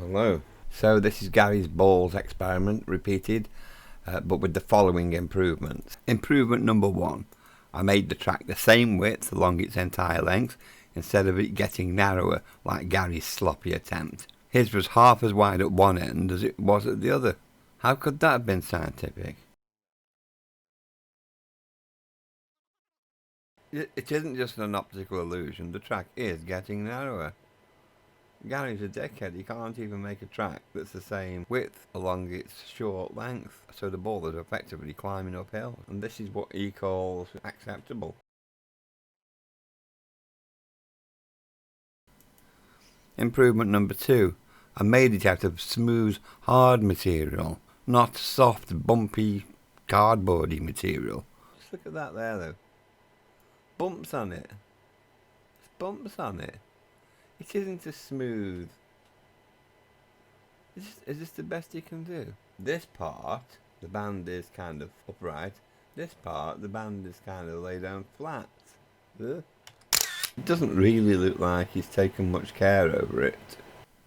Hello. So this is Gary's balls experiment repeated, but with the following improvements. Improvement number 1. I made the track the same width along its entire length instead of it getting narrower like Gary's sloppy attempt. His was half as wide at one end as it was at the other. How could that have been scientific? It isn't just an optical illusion, the track is getting narrower. Gary's a dickhead, he can't even make a track that's the same width along its short length, so the ball is effectively climbing uphill, and this is what he calls acceptable. Improvement number 2. I made it out of smooth, hard material, not soft, bumpy, cardboardy material. Just look at that there though. Bumps on it. There's bumps on it. It isn't as smooth. Is this the best you can do? This part, the band is kind of upright. This part, the band is kind of laid down flat. Ugh. It doesn't really look like he's taken much care over it.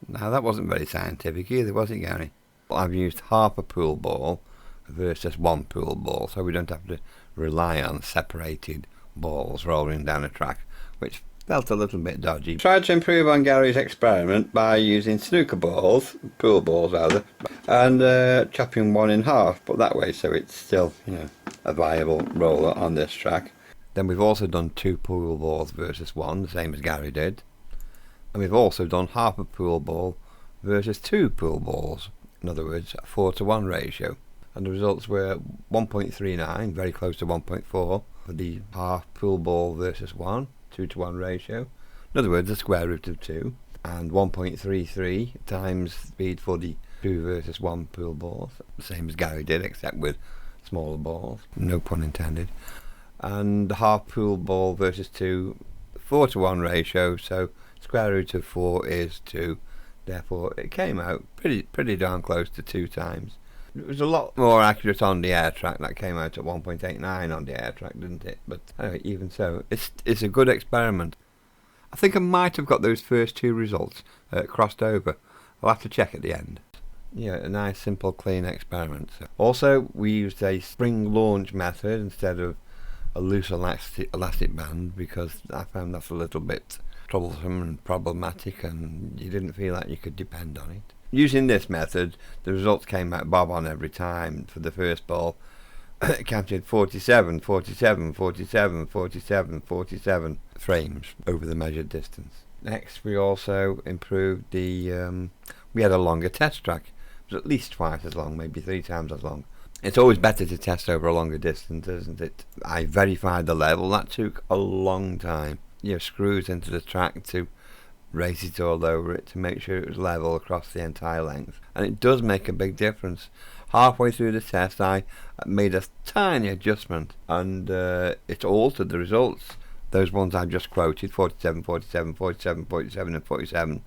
Now that wasn't very scientific either, was it, Gary? I've used half a pool ball versus one pool ball, so we don't have to rely on separated balls rolling down a track, which felt a little bit dodgy. Tried to improve on Gary's experiment by using snooker balls, pool balls rather, and chopping one in half, but that way so it's still, a viable roller on this track. Then we've also done 2 pool balls versus 1, the same as Gary did. And we've also done half a pool ball versus 2 pool balls, in other words a 4:1 ratio. And the results were 1.39, very close to 1.4 for the half pool ball versus 1, 2:1 ratio. In other words, the square root of 2. And 1.33 times speed for the 2 versus 1 pool balls, the same as Gary did, except with smaller balls, no pun intended. And the half pool ball versus 2, 4:1 ratio, so square root of 4 is 2. Therefore it came out pretty darn close to 2 times. It was a lot more accurate on the air track. That came out at 1.89 on the air track, didn't it? But anyway, even so, it's a good experiment. I think I might have got those first 2 results crossed over. I'll have to check at the end. Yeah, a nice, simple, clean experiment. Also, we used a spring launch method instead of a loose elastic band, because I found that's a little bit troublesome and problematic, and you didn't feel like you could depend on it. Using this method, the results came out bob on every time. For the first ball, it counted 47, 47, 47, 47, 47 frames over the measured distance. Next, we also improved we had a longer test track. It was at least twice as long, maybe 3 times as long. It's always better to test over a longer distance, isn't it? I verified the level. That took a long time. Screws into the track to raise it all over it to make sure it was level across the entire length. And it does make a big difference. Halfway through the test, I made a tiny adjustment, and it altered the results. Those ones I just quoted, 47, 47, 47, 47 and 47.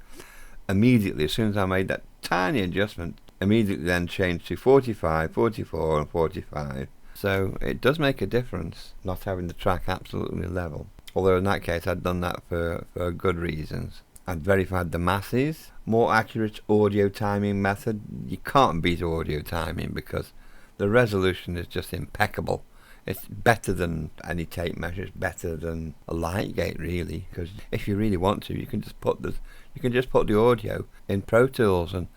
Immediately, as soon as I made that tiny adjustment, immediately then changed to 45, 44 and 45. So it does make a difference not having the track absolutely level. Although in that case I'd done that for good reasons. I'd verified the masses. More accurate audio timing method. You can't beat audio timing because the resolution is just impeccable. It's better than any tape measure. It's better than a light gate, really, because if you really want to, you can just put the audio in Pro Tools and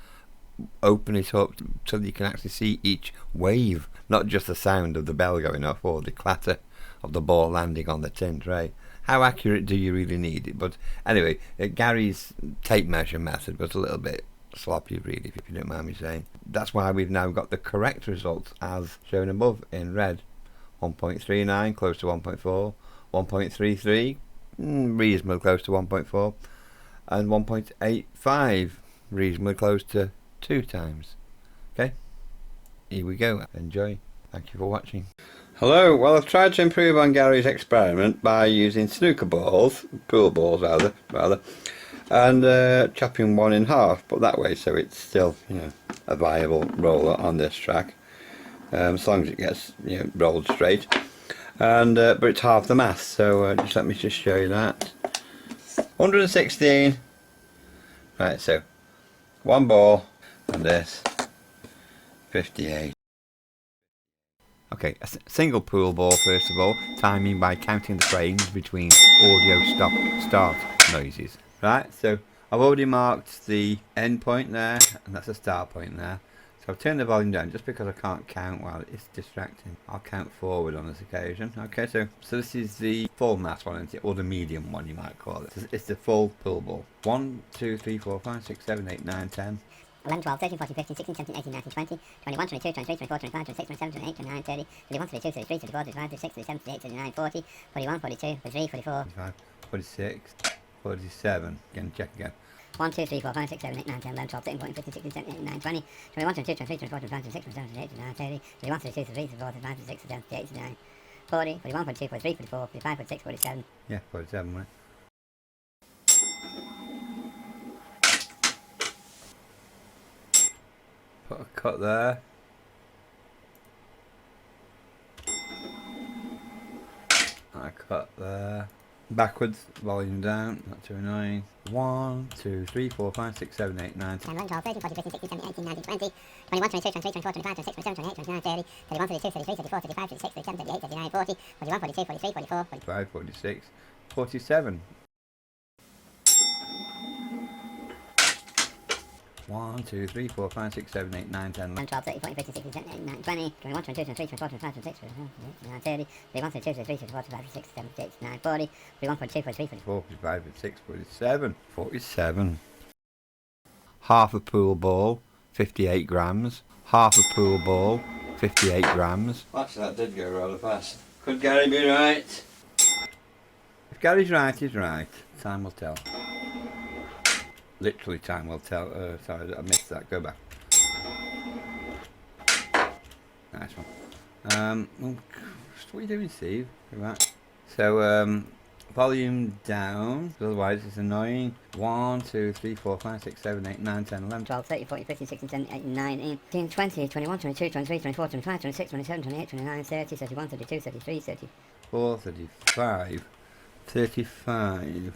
open it up so that you can actually see each wave, not just the sound of the bell going off or the clatter of the ball landing on the tin tray. How accurate do you really need it? But anyway, Gary's tape measure method was a little bit sloppy, really, if you don't mind me saying. That's why we've now got the correct results as shown above in red. 1.39 close to 1.4, 1.33 reasonably close to 1.4, and 1.85 reasonably close to 2 times. Okay, here we go. Enjoy. Thank you for watching. Hello. Well, I've tried to improve on Gary's experiment by using snooker balls, pool balls rather, and chopping one in half, but that way so it's still, a viable roller on this track, as long as it gets, rolled straight. And but it's half the mass, so just let me just show you that. 116. Right, so One ball, and this 58. Okay, a single pool ball first of all, timing by counting the frames between audio start noises. Right, so I've already marked the end point there, and that's a start point there. So I've turned the volume down just because I can't count while it's distracting. I'll count forward on this occasion. Okay, so this is the full mass one, isn't it? Or the medium one you might call it. It's the full pool ball. 1, 2, 3, 4, 5, 6, 7, 8, 9, 10. 11, 12, 13, 14, 15, 16, 17, 18, 19, 20, 21, 22, 23, 24, 25, 26, 27, 28, 29, 30, 31, 32, 33, 34, 35, 36, 37, 38, 39, 40, 41, 42, 43, 44, 45, 46, 47. Again, check again. 1, 2, 3, 4, 5, 6, 7, 8, 9, 10, 11, 12, 13, 14, 15, 16, 17, 18, 19, 20, 21, 22, 23, 24, 25, 26, 27, 28, 29, 30, 31, 32, 33, 34, 35, 36, 37, 38, 39, 40, 41, 42, 43, 44, 45, 46, 47. Yeah, 47, right? Put a cut there. And a cut there. Backwards, volume down, not too annoying. 1, 2, 3, 4, 5, 6, 7, 8, 9, 10. 11, 12, 13, 14, 15, 16, 17, 18, 19, 20, 21, 22, 23, 24, 25, 26, 27, 28, 29, 30, 31, 32, 33, 34, 35, 36, 37, 38, 39, 40, 41, 42, 43, 44, 45, 46, 47. 1, 2, 3, 4, 5, 6, 7, 8, 9, 10, 11, 12, 13, 14, 15, 16, 17, 18, 19, 20, 21, 22, 23, 24, 25, 26, 27, 28, 30, 31, 32, 33, 34, 35, 36, 37, 38, 39, 40, 41, 42, 43, 44, 45, 46, 47. 47. Half a pool ball, 58 grams. Half a pool ball, 58 grams. Actually, that did go rather fast. Could Gary be right? If Gary's right, he's right. Time will tell. Literally, time will tell. Sorry, I missed that. Go back. Nice one. What are you doing, Steve? Go back. So, volume down, otherwise it's annoying. 1, 2, 3, 4, 5, 6, 7, 8, 9, 10, 11, 12, 13, 14, 15, 16, 17, 18, 19, 20, 21, 22, 23, 24, 25, 26, 27, 28, 29, 30, 31, 32, 33, 34, 35, 35.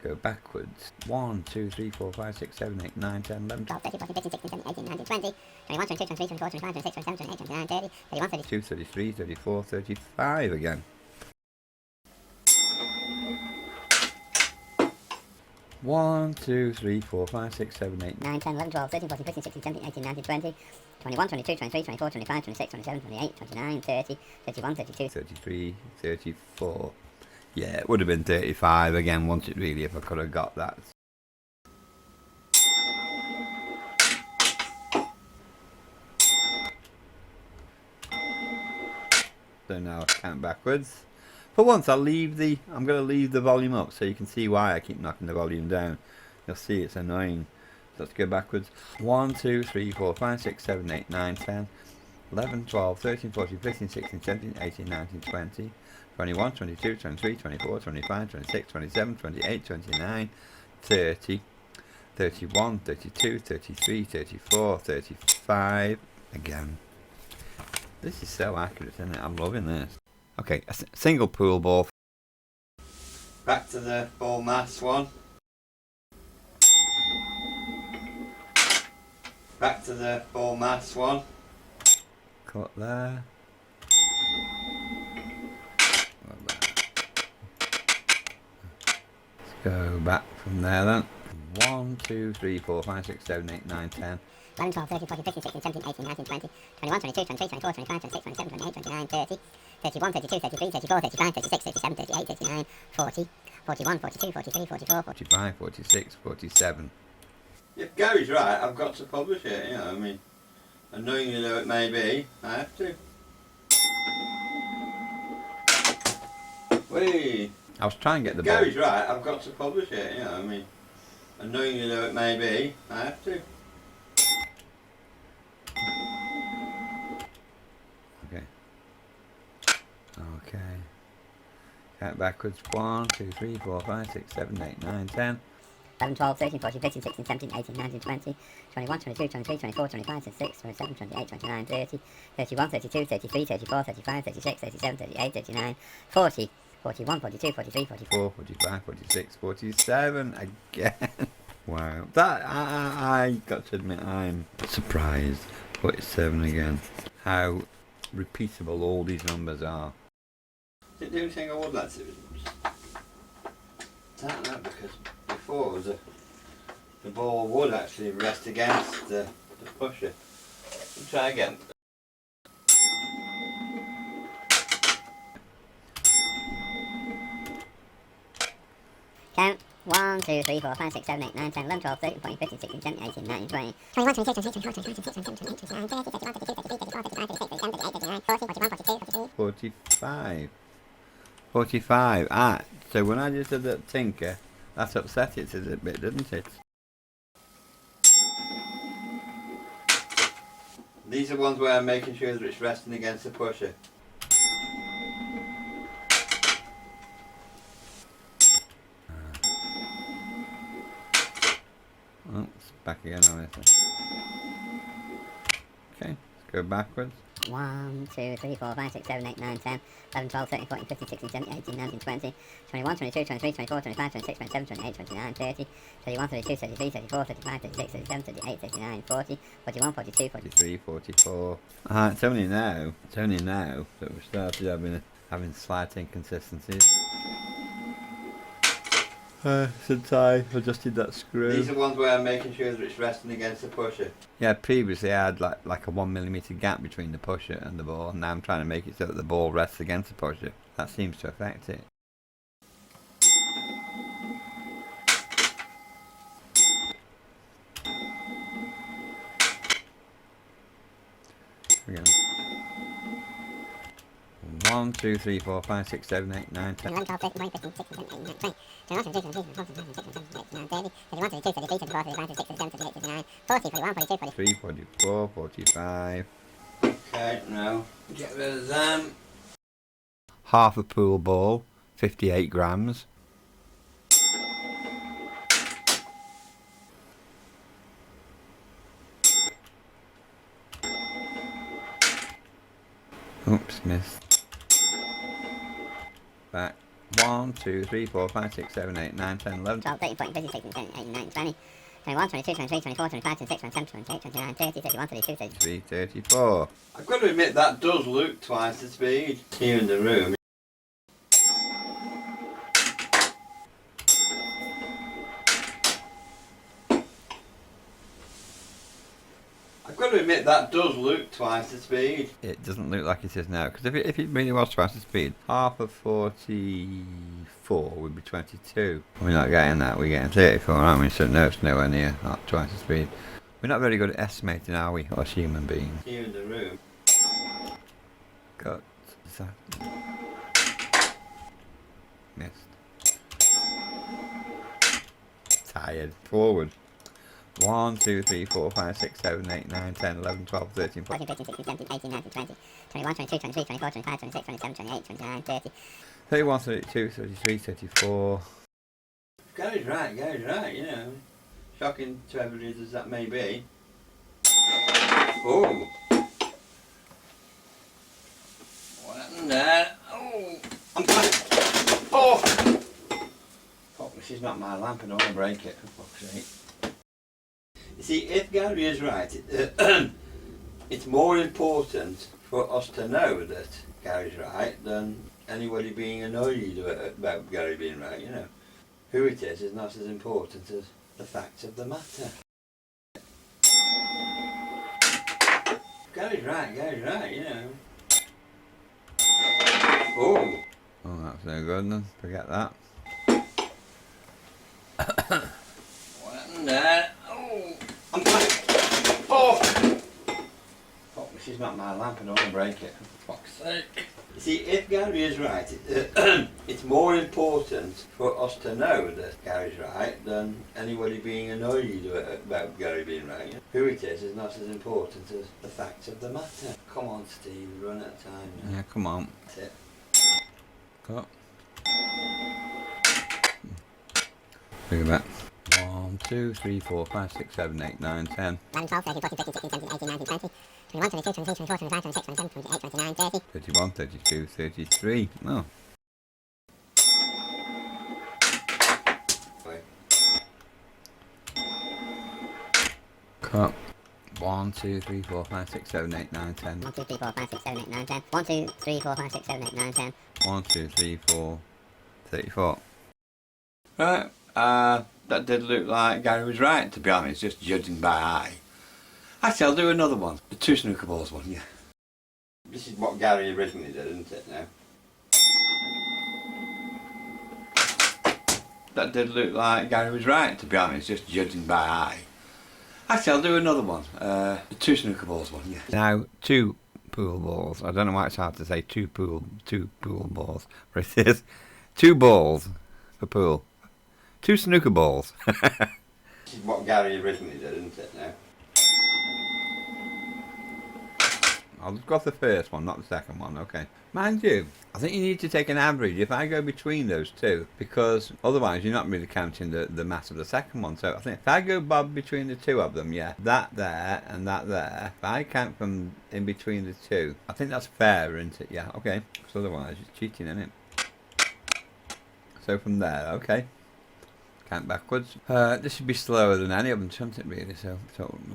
Go backwards. 1, 2, 3, 4, 5, 6, 7, 8, 9, 10, 11, 12, 13, 14, 15, 16, 17, 18, 19, 20, 21, 22, 23, 24, 25, 26, 27, 28, 29, 30, 31, 32, 33, 34, 35 again. 1, 2, 3, 4, 5, 6, 7, 8, 9, 10, 11, 12, 13, 14, 15, 16, 17, 18, 19, 20, 21, 22, 23, 24, 25, 26, 27, 28, 29, 30, 31, 32, 33, 34. Yeah, it would have been 35 again, wouldn't it really, if I could have got that. So now I count backwards. For once, I'm going to leave the volume up so you can see why I keep knocking the volume down. You'll see it's annoying. So let's go backwards. 1, 2, 3, 4, 5, 6, 7, 8, 9, 10, 11, 12, 13, 14, 15, 16, 17, 18, 19, 20, 21, 22, 23, 24, 25, 26, 27, 28, 29, 30, 31, 32, 33, 34, 35. Again. This is so accurate, isn't it? I'm loving this. Okay, a single pool ball. Back to the full mass one. Back to the full mass one. Cut there. Let's go back from there then. 1, 2, 3, 4, 5, 6, 7, 8, 9, 10. 11, 12, 13, 14, 15, 16, 17, 18, 19, 20, 21, 22, 23, 24, 25, 26, 27, 28, 29, 30, 31, 32, 33, 34, 35, 36, 37, 38, 39, 40, 41, 42, 43, 44, 45, 46, 47. If Gary's right, I've got to publish it, you know, I mean, annoyingly though it may be, I have to. Whee! I was trying to get the ball. If Gary's right, I've got to publish it, you know, I mean, annoyingly though it may be, I have to. Okay. Okay. Count backwards. 1, 2, 3, 4, 5, 6, 7, 8, 9, 10. 11, 12, 13, 14, 15, 16, 17, 18, 19, 20, 21, 22, 23, 24, 25, 26, 27, 28, 29, 30, 31, 32, 33, 34, 35, 36, 37, 38, 39, 40, 41, 42, 43, 44. 45, 46, 47 again. Wow. That, I got to admit, I'm surprised. 47 again. How repeatable all these numbers are. The only thing I would like to do is tighten that, because before the ball would actually rest against the pusher. Let's try again. Count. 1, 2, 3, 4, 5, 6, 7, 8, 9, 10, 11, 12, 13, 14, 15, 16, 17, 18, 19, 20. 21, 22, 23, 24, 25, 26, 27, 28, 29, 30, 31, 32, 33, 34, 35, 36, 37, 38, 39, 40, 41, 42, 43. 45. 45. Ah, so when I just did that tinker, that upset it a bit, didn't it? These are ones where I'm making sure that it's resting against the pusher. Oh, it's back again, obviously. Okay, let's go backwards. 1, 2, 3, 4, 5, 6, 7, 8, 9, 10, 11, 12, 13, 14, 15, 16, 17, 18, 19, 20, 21, 22, 23, 24, 25, 26, 27, 28, 29, 30, 31, 32, 33, 34, 35, 36, 37, 38, 39, 40, 41, 42, 43, 44. It's only now that we've started having slight inconsistencies. Since I adjusted that screw. These are ones where I'm making sure that it's resting against the pusher. Yeah, previously I had like a 1mm gap between the pusher and the ball, and now I'm trying to make it so that the ball rests against the pusher. That seems to affect it. Here we go. 1, 2, 3, 4, 5, 6, 7, 8, 9, 10. 11, 12, 13, 14, 15, 16, 17, 18, 19, 20. 21, 22, 23, 24, 25, 26, 27, 28, 29, 30. 31, 32, 33, 34, 35, 36, 37, 38, 39, 40, 41, 42, 43, 44, 45. Okay, now get rid of them. Half a pool ball, 58 grams. Oops, missed. Back. 1, 2, 3, 4, 5, 6, 7, 8, 9, 10, 11, 12, 13, 14, 15, 16, 17, 18, 19, 20. 21, 22, 23, 24, 25, 26, 27, 28, 29, 30, 31, 32, 33. 34. I've got to admit that does look twice the speed here in the room. I've got to admit that does look twice the speed. It doesn't look like it is now, because if it really was twice the speed, half of 44 would be 22. We're not getting that, we're getting 34, aren't we? So no, it's nowhere near not twice the speed. We're not very good at estimating, are we, us human beings? Here in the room. Got missed. Tired. Forward. 1, 2, 3, 4, 5, 6, 7, 8, 9, 10, 11, 12, 13, 14, 15, 16, 17, 18, 19, 20. 21, 22, 23, 24, 25, 26, 27, 28, 29, 30. 31, 32, 33, 34. Gary's right, you know. Shocking to everybody as that may be. Oh! What happened there? Oh! I'm back! Oh! Fuck, this is not my lamp, I don't want to break it, for fuck's sake. You see, if Gary is right, it's more important for us to know that Gary's right than anybody being annoyed about Gary being right, you know. Who it is not as important as the facts of the matter. Gary's right, you know. Oh! Oh, that's no good then. Forget that. What happened there? Oh! I'm back! Oh! Fuck, this is not my lamp, I don't want to break it, for fuck's sake. You see, if Gary is right, it's more important for us to know that Gary's right than anybody being annoyed about Gary being right. You know? Who it is not as important as the facts of the matter. Come on, Steve, we're running out of time now. Yeah, come on. That's it. Cut. Look at that. 1, 2, 3, 4, 5, 6, 7, 8, 9, 10. 11, 12, 13, 14, 15, 16, 17, 18, 19, 20. 21, 22, 23, 24, 25, 26, 27, 28, 29, 30. 31, 32, 33. Oh. Cut. 1, 2, 3, 4, 5, 6, 7, 8, 9, 10. 1, 2, 3, 4, 5, 6, 7, 8, 9, 10. 1, 2, 3, 4, 5, 6, 7, 8, 9, 10. 1, 2, 3, 4, 34. Right, that did look like Gary was right, to be honest, just judging by eye. Actually, I'll do another one. The 2 snooker balls one, yeah. This is what Gary originally did, isn't it, now? That did look like Gary was right, to be honest, just judging by eye. Actually, I'll do another one. The 2 snooker balls one, yeah. Now, 2 pool balls. I don't know why it's hard to say two pool balls, but it is 2 balls for pool. 2 snooker balls. This is what Gary originally did, isn't it, now? I'll go off the first one, not the second one, okay. Mind you, I think you need to take an average if I go between those two, because otherwise you're not really counting the mass of the second one. So I think if I go bob between the 2 of them, yeah, that there and that there, if I count from in between the 2, I think that's fair, isn't it? Yeah, okay, because otherwise it's cheating, isn't it? So from there, okay. Count backwards. This should be slower than any of them, shouldn't it, really? So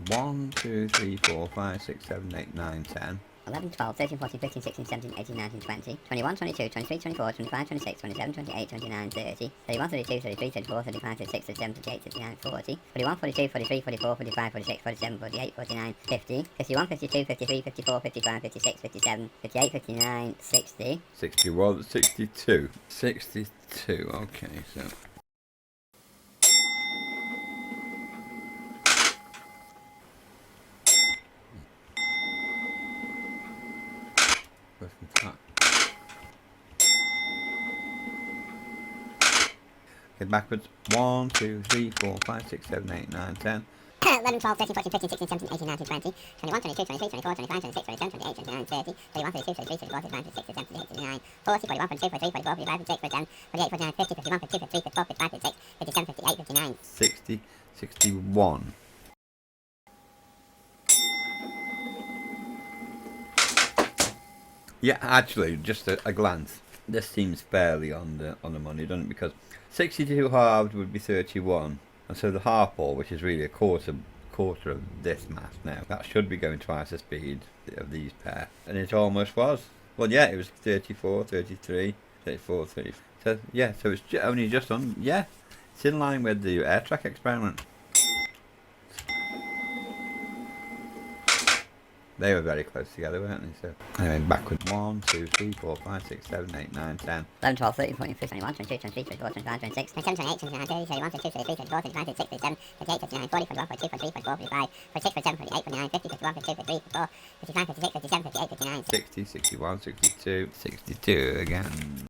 1, 2, 3, 4, 5, 6, 7, 8, 9, 10. 11, 12, 13, 14, 15, 16, 17, 18, 19, 20, 21, 22, 23, 24, 25, 26, 27, 28, 29, 30, 31, 32, 33, 34, 35, 36, 37, 38, 39, 40, 41, 42, 43, 44, 45, 46, 47, 48, 49, 50, 51, 52, 53, 54, 55, 56, 57, 58, 59, 60. 61, 62. 62, okay, so... Okay, backwards. 1, 2, 3, 4, 5, 6, 7, 8, 9, 10. 11, 12, 13, 14, 15, 16, 17, 18, 19, 20, 21, 22, 23, 24, 25, 26, 27, 28, 29, 30, 31, 32, 33, 34, 35, 36, 37, 38, 39, 40, 41, 42, 43, 44, 45, 46, 47, 48, 49, 50, 51, 52, 53, 54, 55, 56, 57, 58, 59. 60, 61. Yeah, actually, just a glance. This seems fairly on the money, doesn't it? Because 62 halved would be 31, and so the half ball, which is really a quarter of this mass now, that should be going twice the speed of these pair, and it almost was. Well, yeah, it was 34, 33, 34, 30. So yeah, so it's only just on. Yeah, it's in line with the air track experiment. They were very close together, weren't they? So anyway, backward. 1, 2, 3, 4, 5, 6, 7, 8, 9, 10. 11, 12, 13, 14, 15, 21, 22, 23, 24, 25, 26, 27, 28, 29, 30, 31, 32, 33, 34, 35, 36, 37, 38, 39, 40, 41, 42, 43, 44, 45, 46, 47, 48, 49, 50, 51, 52, 53, 54, 55, 56, 57, 58, 59. 60, 61, 62, 62 again.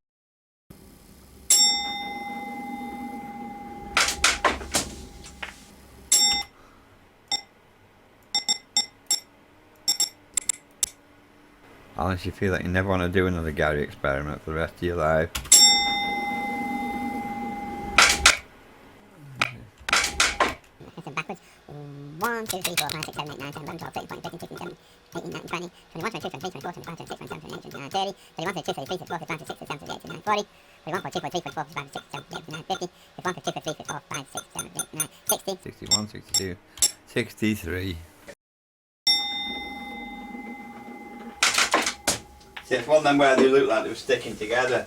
Unless you feel like you never want to do another Gary experiment for the rest of your life. Listen backwards. 1, 2, 3, 4, 5, 6, 7, 8, 9, 10, 11, 12, 13, 14, 15, 16, 17, 18, 19, 20, 21, 22, 23, 24, 25, 26, 27, 28, 29, 30, 31, 32, 33, 34, 35, 36, 37, 38, 39, 40, 41, 42, 43, 44, 45, 46, 47, 48, 49, 50, 51, 52, 53, 54, 55, 56, 57, 58, 59, 60. 61, 62, 63. See, it's one of them where they look like they were sticking together.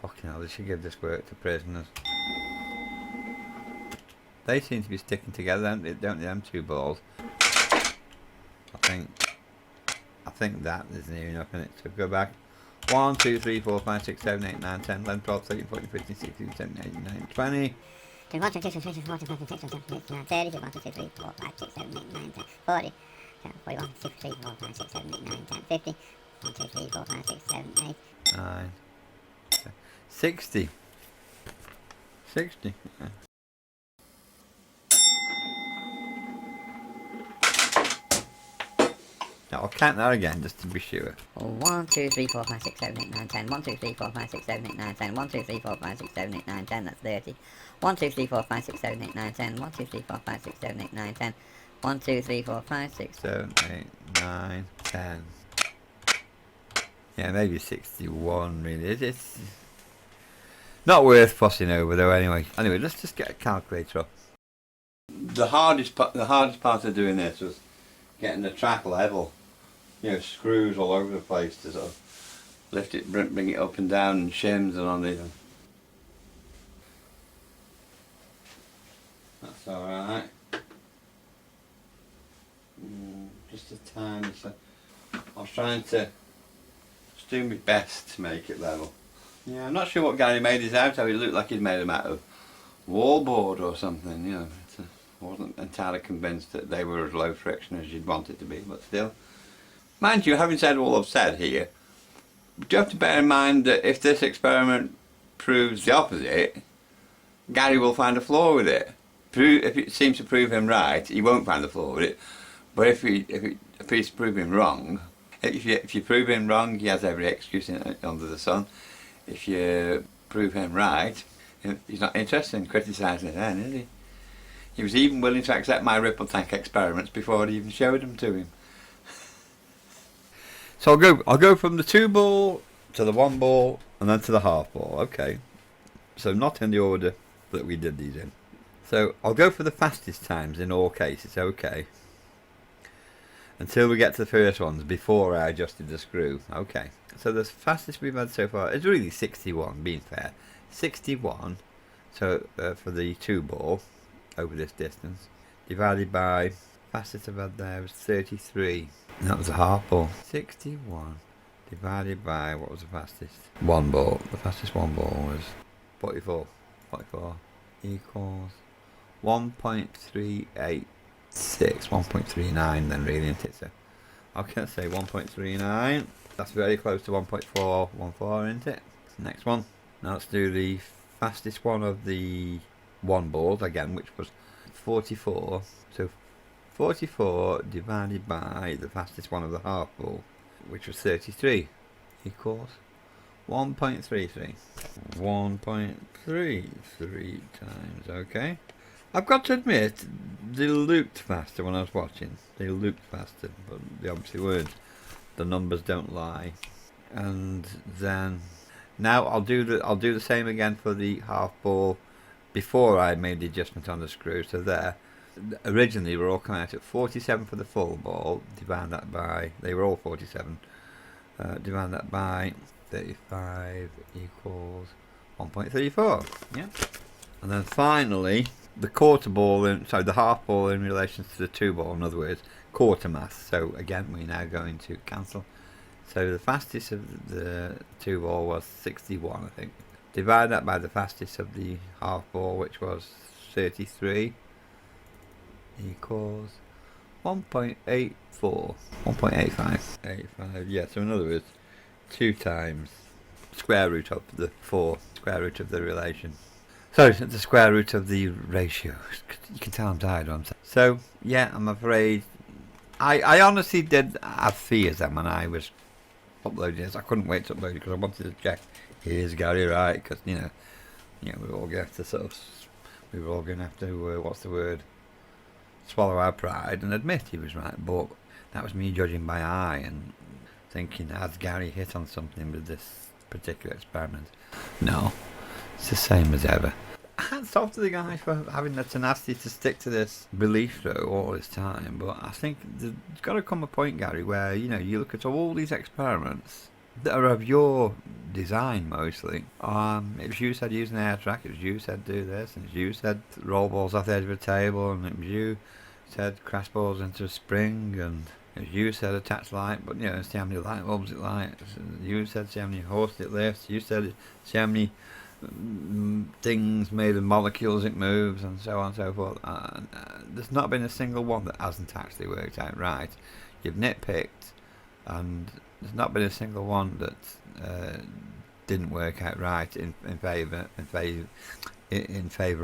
Fucking hell, they should give this work to prisoners. They seem to be sticking together, don't they, them 2 balls? I think that is near enough, isn't it? So go back. 1, 2, 3, 4, 5, 6, 7, 8, 9, 10, 11, 12, 13, 14, 15, 16, 17, 18, 19, 20. 21, 22, 23, 24, 25, 26, 27, 28, 29, 30, 31, 32, 33, 34, 35, 36, 37, 38, 39, 40, 41, 43, 44, 45, 46, 47, 48, 49, 50, 1, 2, 3, 4, 5, 6, 7, 8, 9, 60. 60. Yeah. Now I'll count that again just to be sure. 1, 2, 3, 4, 5, 6, 7, 8, 9, 10. 1, 2, 3, 4, 5, 6, 7, 8, 9, 10. 1, 2, 3, 4, 5, 6, 7, 8, 9, 10. That's 30. 1, 2, 3, 4, 5, 6, 7, 8, 9, 10. 1, 2, 3, 4, 5, 6, 7, 8, 9, 10. 1, 2, 3, 4, 5, 6, 7, 8, 9, 10. Yeah, maybe 61 really. It's not worth fussing over though anyway. Anyway, let's just get a calculator up. The hardest part of doing this was getting the track level. You know, screws all over the place to sort of lift it, bring it up and down, and shims and on it. That's alright. Just a tiny. So I was trying to just do my best to make it level. Yeah, I'm not sure what Gary made this out of. It looked like he'd made them out of wallboard or something, you know. I wasn't entirely convinced that they were as low friction as you'd want it to be, but still. Mind you, having said all I've said here, you have to bear in mind that if this experiment proves the opposite, Gary will find a flaw with it. If it seems to prove him right, he won't find a flaw with it. But if it appears to prove him wrong, if you prove him wrong, he has every excuse under the sun. If you prove him right, he's not interested in criticising it then, is he? He was even willing to accept my ripple tank experiments before I even showed them to him. So I'll go from the 2 ball to the 1 ball and then to the half ball. Okay. So not in the order that we did these in. So I'll go for the fastest times in all cases, okay. Until we get to the first ones before I adjusted the screw. Okay. So the fastest we've had so far is really 61, being fair. 61, so for the 2 ball over this distance, divided by, fastest I've had there was 33. And that was a half ball. 61 divided by, what was the fastest? 1 ball. The fastest 1 ball was 44. 44 equals 1.386, 1.39 then really, isn't it? So I can say 1.39. That's very close to 1.414, isn't it? Next one. Now let's do the fastest one of the 1 balls again, which was 44. So 44 divided by the fastest one of the half ball, which was 33, equals 1.33. 1.33 times, okay. I've got to admit, they looked faster when I was watching. They looked faster, but they obviously weren't. The numbers don't lie. And then now I'll do the same again for the half ball before I made the adjustment on the screw. So there, originally we're all coming out at 47 for the full ball. Divide that by, they were all 47. Divide that by 35 equals 1.34. Yeah. And then finally, the quarter ball, the half ball in relation to the 2 ball, in other words, quarter mass. So again, we're now going to cancel. So the fastest of the 2 ball was 61, I think. Divide that by the fastest of the half ball, which was 33, equals 1.84, 1.85. 85, yeah, so in other words, 2 times square root of the 4, square root of the relation. So the square root of the ratio. You can tell I'm tired, don't I? So yeah, I'm afraid I honestly did have fears then when I was uploading this. I couldn't wait to upload it because I wanted to check, is Gary right? Because we were all going to have to what's the word, swallow our pride and admit he was right. But that was me judging by eye and thinking, has Gary hit on something with this particular experiment? No. It's the same as ever. Hats off to the guy for having the tenacity to stick to this belief though all this time, but I think there's got to come a point, Gary, where you look at all these experiments that are of your design mostly. It was you said use an air track, it was you said do this, and it was you said roll balls off the edge of a table, and it was you said crash balls into a spring, and it was you said attach light, but see how many light bulbs it lights. You said see how many horses it lifts. You said see how many things made of molecules it moves, and so on and so forth. There's not been a single one that hasn't actually worked out right. You've nitpicked, and there's not been a single one that didn't work out right in favour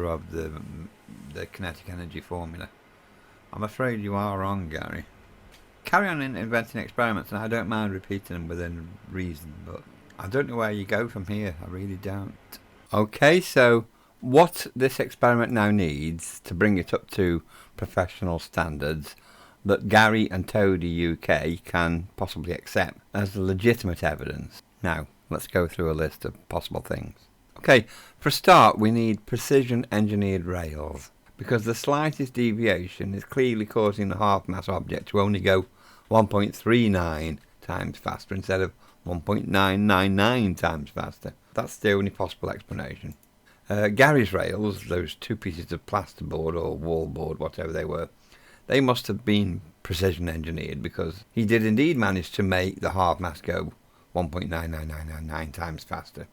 of the kinetic energy formula. I'm afraid you are wrong, Gary. Carry on inventing experiments, and I don't mind repeating them within reason, but I don't know where you go from here. I really don't. Okay, so what this experiment now needs to bring it up to professional standards that Gary and Toady UK can possibly accept as legitimate evidence. Now, let's go through a list of possible things. Okay, for a start, we need precision engineered rails. because the slightest deviation is clearly causing the half-mass object to only go 1.39 times faster instead of 1.999 times faster. That's the only possible explanation. Gary's rails, those two pieces of plasterboard or wallboard, whatever they were, they must have been precision engineered, because he did indeed manage to make the half-mass go 1.99999 times faster,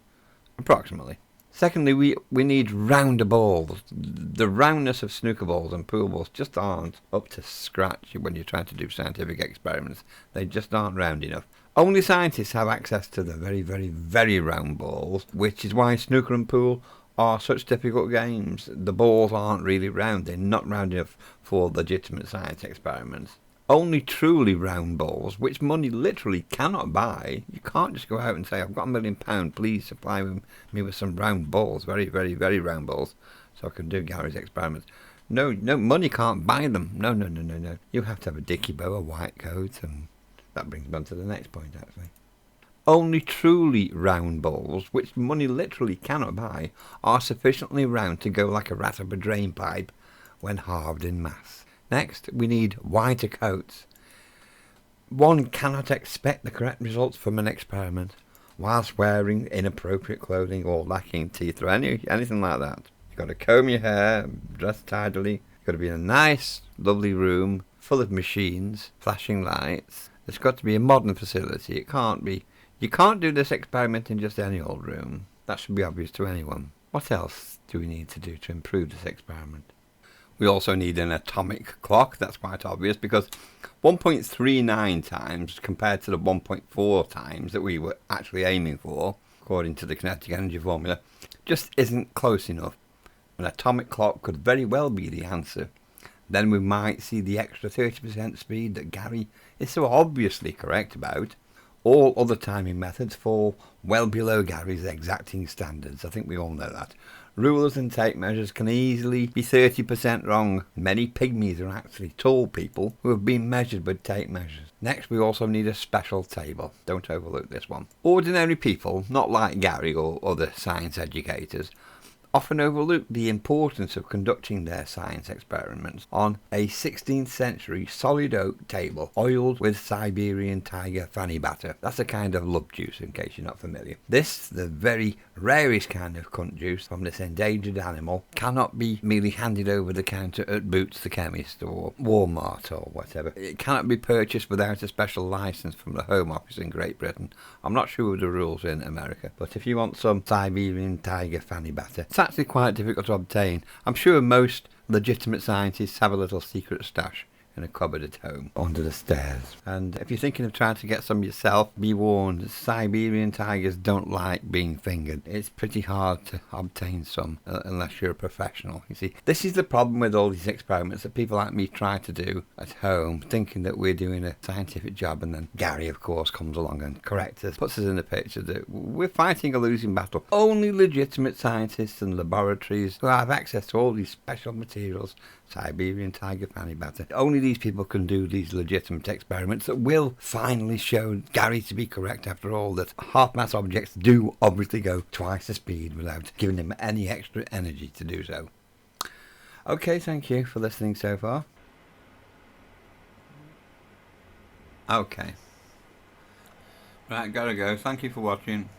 approximately. Secondly, we need rounder balls. The roundness of snooker balls and pool balls just aren't up to scratch when you're trying to do scientific experiments. They just aren't round enough. Only scientists have access to the very, very, very round balls, which is why snooker and pool are such difficult games. The balls aren't really round. They're not round enough for legitimate science experiments. Only truly round balls, which money literally cannot buy. You can't just go out and say, I've got £1 million, please supply me with some round balls, very, very, very round balls, so I can do Gary's experiments. No, money can't buy them. No. You have to have a dicky bow, a white coat, and that brings me on to the next point, actually. Only truly round balls, which money literally cannot buy, are sufficiently round to go like a rat up a drain pipe when halved in mass. Next, we need whiter coats. One cannot expect the correct results from an experiment whilst wearing inappropriate clothing or lacking teeth or anything like that. You've got to comb your hair, dress tidily. You've got to be in a nice, lovely room full of machines, flashing lights. It's got to be a modern facility. It can't be. You can't do this experiment in just any old room. That should be obvious to anyone. What else do we need to do to improve this experiment? We also need an atomic clock. That's quite obvious, because 1.39 times compared to the 1.4 times that we were actually aiming for, according to the kinetic energy formula, just isn't close enough. An atomic clock could very well be the answer. Then we might see the extra 30% speed that Gary is so obviously correct about. All other timing methods fall well below Gary's exacting standards. I think we all know that. Rulers and tape measures can easily be 30% wrong. Many pygmies are actually tall people who have been measured with tape measures. Next, we also need a special table. Don't overlook this one. Ordinary people, not like Gary or other science educators, often overlook the importance of conducting their science experiments on a 16th century solid oak table oiled with Siberian tiger fanny batter. That's a kind of love juice, in case you're not familiar. This, the very rarest kind of cunt juice from this endangered animal, cannot be merely handed over the counter at Boots the chemist or Walmart or whatever. It cannot be purchased without a special license from the Home Office in Great Britain. I'm not sure of the rules in America, but if you want some Siberian tiger fanny batter, it's actually quite difficult to obtain. I'm sure most legitimate scientists have a little secret stash in a cupboard at home under the stairs. And if you're thinking of trying to get some yourself, be warned, Siberian tigers don't like being fingered. It's pretty hard to obtain some unless you're a professional. You see, this is the problem with all these experiments that people like me try to do at home, thinking that we're doing a scientific job, and then Gary, of course, comes along and corrects us, puts us in the picture that we're fighting a losing battle. Only legitimate scientists and laboratories who have access to all these special materials, Siberian tiger fanny batter, only these people can do these legitimate experiments that will finally show Gary to be correct after all, that half-mass objects do obviously go twice the speed without giving them any extra energy to do so. Okay, thank you for listening so far. Okay. Right, gotta go. Thank you for watching.